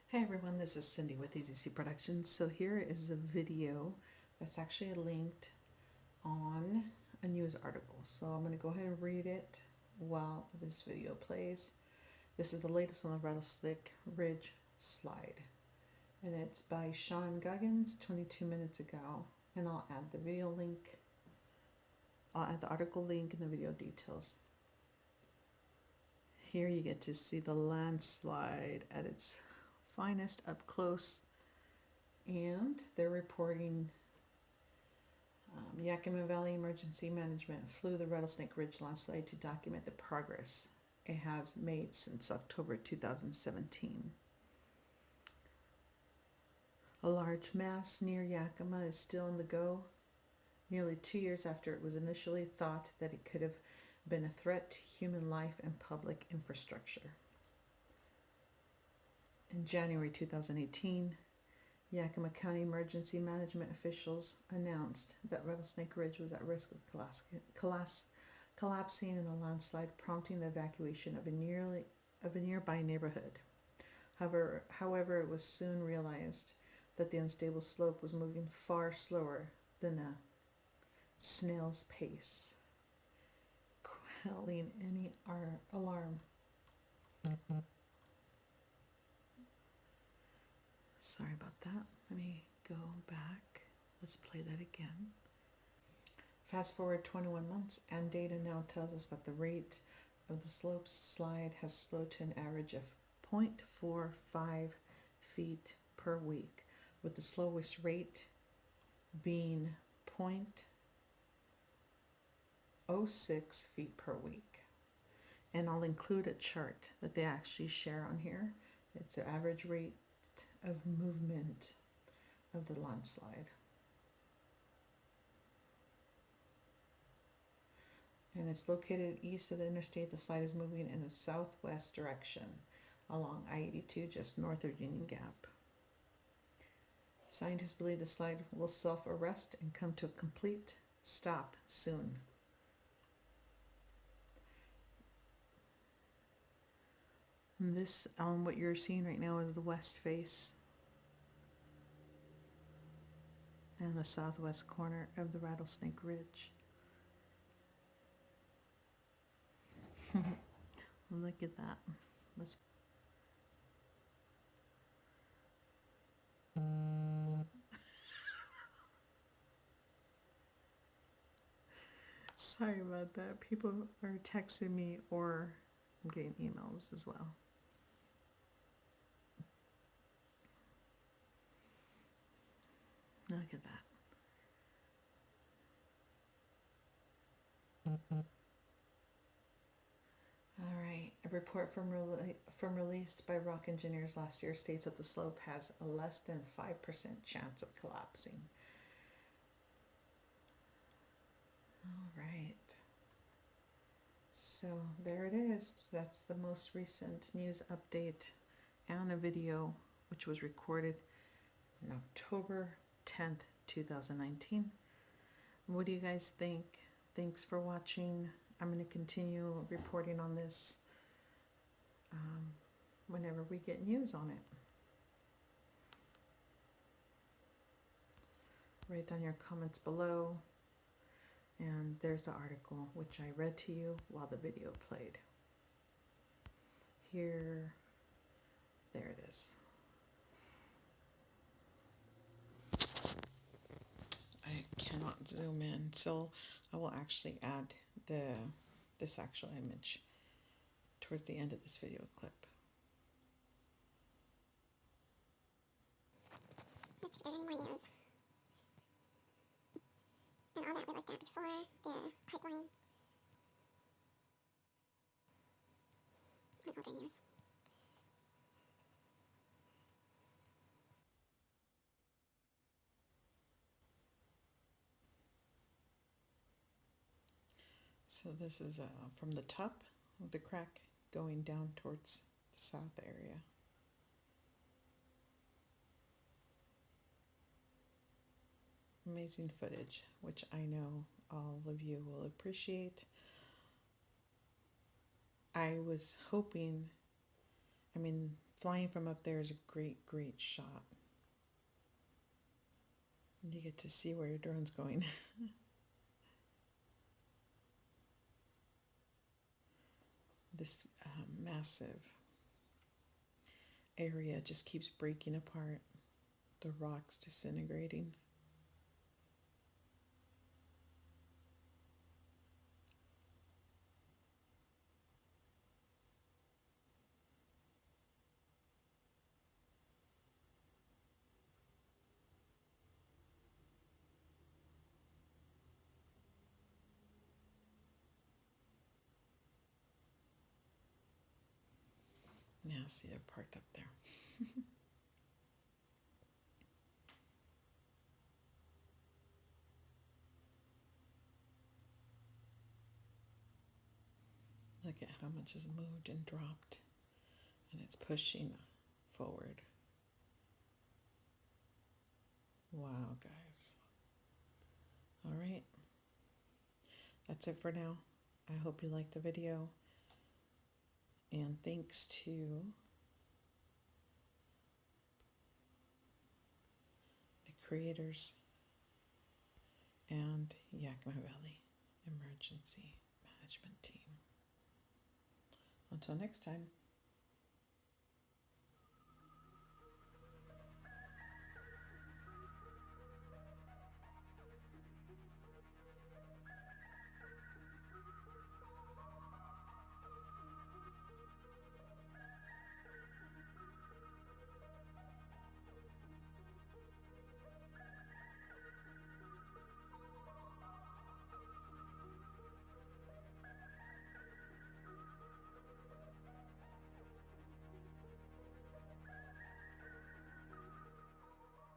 Hey everyone, this is Cindy with EZC Productions. So here is a video that's actually linked on a news article. So I'm going to go ahead and read it while this video plays. This is the latest on the Rattlesnake Ridge slide. And it's by Sean Guggins 22 minutes ago. And I'll add the video link. I'll add the article link and the video details. Here you get to see the landslide at its finest up close, and they're reporting Yakima Valley Emergency Management flew the Rattlesnake Ridge landslide to document the progress it has made since October 2017. A large mass near Yakima is still in the go, nearly 2 years after it was initially thought that it could have been a threat to human life and public infrastructure. In January 2018, Yakima County emergency management officials announced that Rattlesnake Ridge was at risk of collapsing in a landslide, prompting the evacuation of a nearby neighborhood. However, it was soon realized that the unstable slope was moving far slower than a snail's pace, quelling any alarm. Sorry about that. Let me go back. Let's play that again. Fast forward 21 months, and data now tells us that the rate of the slope slide has slowed to an average of 0.45 feet per week, with the slowest rate being 0.06 feet per week. And I'll include a chart that they actually share on here. It's the average rate of movement of the landslide. And it's located east of the interstate. The slide is moving in a southwest direction along I-82 just north of Union Gap. Scientists believe the slide will self-arrest and come to a complete stop soon. And this, what you're seeing right now is the west face and the southwest corner of the Rattlesnake Ridge. Look at that. Let's. Sorry about that. People are texting me, or I'm getting emails as well. Look at that. All right. A report released by rock engineers last year states that the slope has a less than 5% chance of collapsing. All right. So there it is. That's the most recent news update and a video which was recorded on October 10th, 2019. What do you guys think? Thanks for watching. I'm going to continue reporting on this whenever we get news on it. Write down your comments below. And there's the article, which I read to you while the video played. Here, there it is. I cannot zoom in, so I will actually add this actual image towards the end of this video clip. Let's see if there's any more news. And all that we looked at before, the pipeline. And other news. So this is from the top of the crack going down towards the south area. Amazing footage, which I know all of you will appreciate. I was hoping, flying from up there is a great shot. You get to see where your drone's going. This massive area just keeps breaking apart, the rocks disintegrating. Yeah, see it parked up there. Look at how much has moved and dropped, and it's pushing forward. Wow, guys. All right. That's it for now. I hope you liked the video. And thanks to the creators and Yakima Valley Emergency Management Team. Until next time.